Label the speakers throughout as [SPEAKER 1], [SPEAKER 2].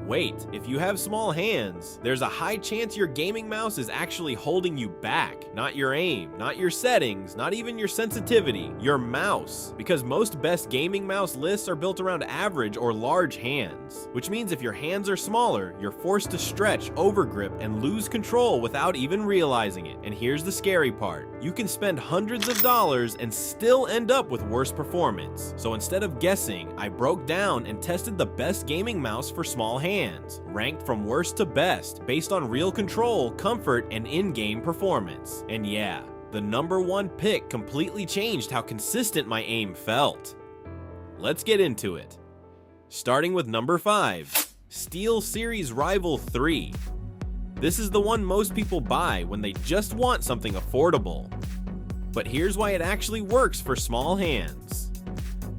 [SPEAKER 1] Wait, if you have small hands, there's a high chance your gaming mouse is actually holding you back. Not your aim, not your settings, not even your sensitivity, your mouse. Because most best gaming mouse lists are built around average or large hands, which means if your hands are smaller, you're forced to stretch, overgrip, and lose control without even realizing it. And here's the scary part. You can spend hundreds of dollars and still end up with worse performance. So instead of guessing, I broke down and tested the best gaming mouse for small hands, ranked from worst to best, based on real control, comfort, and in-game performance. And yeah, the #1 pick completely changed how consistent my aim felt. Let's get into it. Starting with number 5, SteelSeries Rival 3. This is the one most people buy when they just want something affordable. But here's why it actually works for small hands.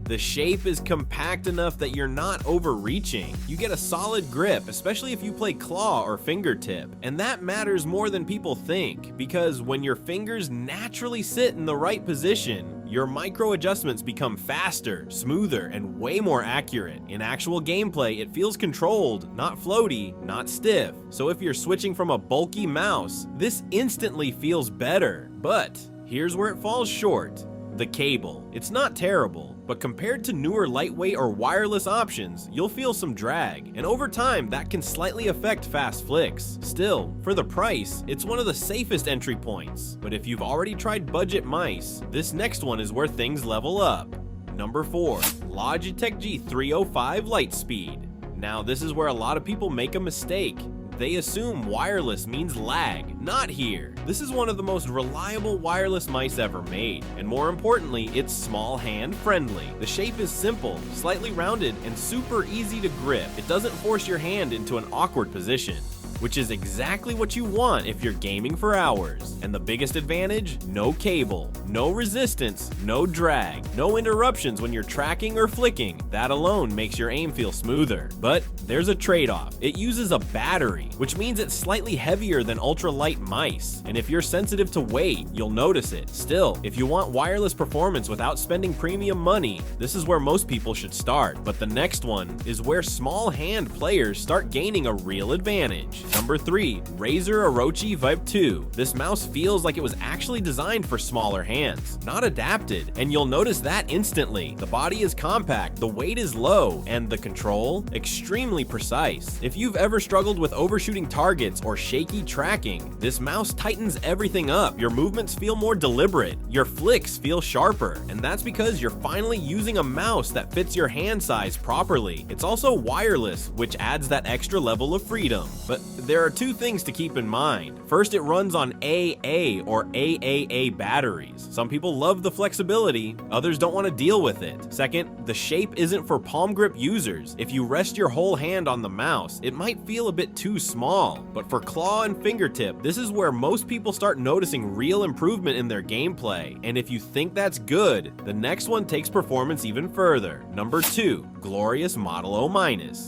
[SPEAKER 1] The shape is compact enough that you're not overreaching. You get a solid grip, especially if you play claw or fingertip. And that matters more than people think, because when your fingers naturally sit in the right position, your micro adjustments become faster, smoother, and way more accurate. In actual gameplay, it feels controlled, not floaty, not stiff. So if you're switching from a bulky mouse, this instantly feels better. But here's where it falls short. The cable. It's not terrible, but compared to newer lightweight or wireless options, you'll feel some drag, and over time that can slightly affect fast flicks. Still, for the price, it's one of the safest entry points. But if you've already tried budget mice, this next one is where things level up. Number 4, Logitech G305 Lightspeed. Now this is where a lot of people make a mistake. They assume wireless means lag. Not here. This is one of the most reliable wireless mice ever made, and more importantly, it's small hand friendly. The shape is simple, slightly rounded, and super easy to grip. It doesn't force your hand into an awkward position, which is exactly what you want if you're gaming for hours. And the biggest advantage? No cable, no resistance, no drag, no interruptions when you're tracking or flicking. That alone makes your aim feel smoother. But there's a trade-off. It uses a battery, which means it's slightly heavier than ultralight mice. And if you're sensitive to weight, you'll notice it. Still, if you want wireless performance without spending premium money, this is where most people should start. But the next one is where small hand players start gaining a real advantage. Number 3, Razer Orochi Vibe 2. This mouse feels like it was actually designed for smaller hands, not adapted, and you'll notice that instantly. The body is compact, the weight is low, and the control, extremely precise. If you've ever struggled with overshooting targets or shaky tracking, this mouse tightens everything up. Your movements feel more deliberate, your flicks feel sharper, and that's because you're finally using a mouse that fits your hand size properly. It's also wireless, which adds that extra level of freedom. But there are 2 things to keep in mind. First, it runs on AA or AAA batteries. Some people love the flexibility, others don't want to deal with it. Second, the shape isn't for palm grip users. If you rest your whole hand on the mouse, it might feel a bit too small. But for claw and fingertip, this is where most people start noticing real improvement in their gameplay. And if you think that's good, the next one takes performance even further. Number 2, glorious Model O-.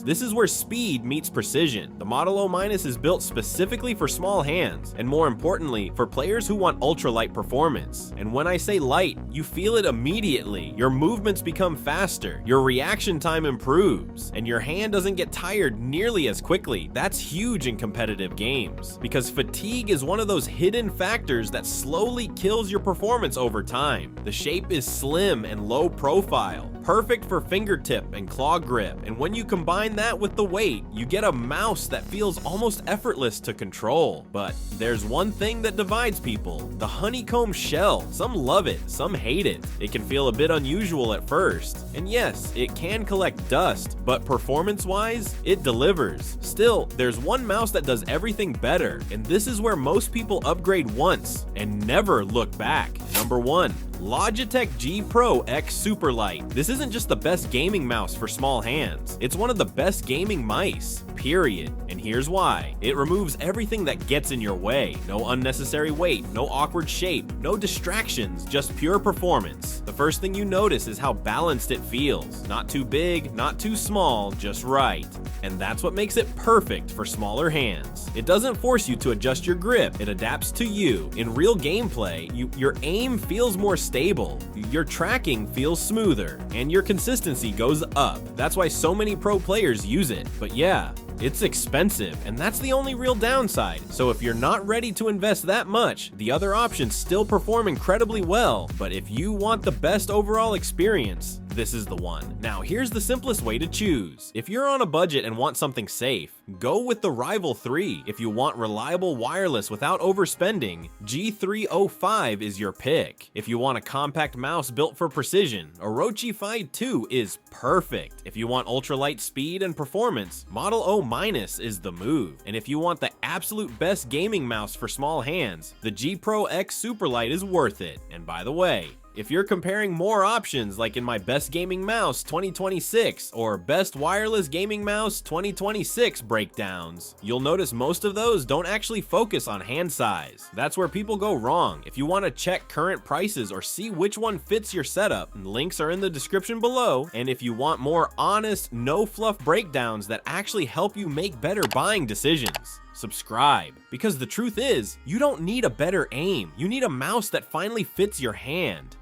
[SPEAKER 1] This is where speed meets precision. The Model O- is built specifically for small hands, and more importantly, for players who want ultralight performance. And when I say light, you feel it immediately. Your movements become faster, your reaction time improves, and your hand doesn't get tired nearly as quickly. That's huge in competitive games, because fatigue is one of those hidden factors that slowly kills your performance over time. The shape is slim and low profile, perfect for fingertip and claw grip, and when you combine that with the weight, you get a mouse that feels almost effortless to control. But there's one thing that divides people: the honeycomb shell. Some love it, some hate it. It can feel a bit unusual at first, and yes, it can collect dust, but performance-wise, it delivers. Still, there's one mouse that does everything better, and this is where most people upgrade once and never look back. Number 1, Logitech G Pro X Superlight. This isn't just the best gaming mouse for small hands, it's one of the best gaming mice, period. And here's why. It removes everything that gets in your way. No unnecessary weight, no awkward shape, no distractions, just pure performance. The first thing you notice is how balanced it feels. Not too big, not too small, just right. And that's what makes it perfect for smaller hands. It doesn't force you to adjust your grip, it adapts to you. In real gameplay, your aim feels more stable, your tracking feels smoother, and your consistency goes up. That's why so many pro players use it. But yeah, It's expensive, and that's the only real downside. So if you're not ready to invest that much, the other options still perform incredibly well. But if you want the best overall experience, this is the one. Now, here's the simplest way to choose. If you're on a budget and want something safe, go with the Rival 3. If you want reliable wireless without overspending, G305 is your pick. If you want a compact mouse built for precision, Orochi Phi 2 is perfect. If you want ultralight speed and performance, Model O- is the move. And if you want the absolute best gaming mouse for small hands, the G Pro X Superlight is worth it. And by the way, if you're comparing more options like in my Best Gaming Mouse 2026 or Best Wireless Gaming Mouse 2026 breakdowns, you'll notice most of those don't actually focus on hand size. That's where people go wrong. If you want to check current prices or see which one fits your setup, links are in the description below. And if you want more honest, no fluff breakdowns that actually help you make better buying decisions, subscribe. Because the truth is, you don't need a better aim. You need a mouse that finally fits your hand.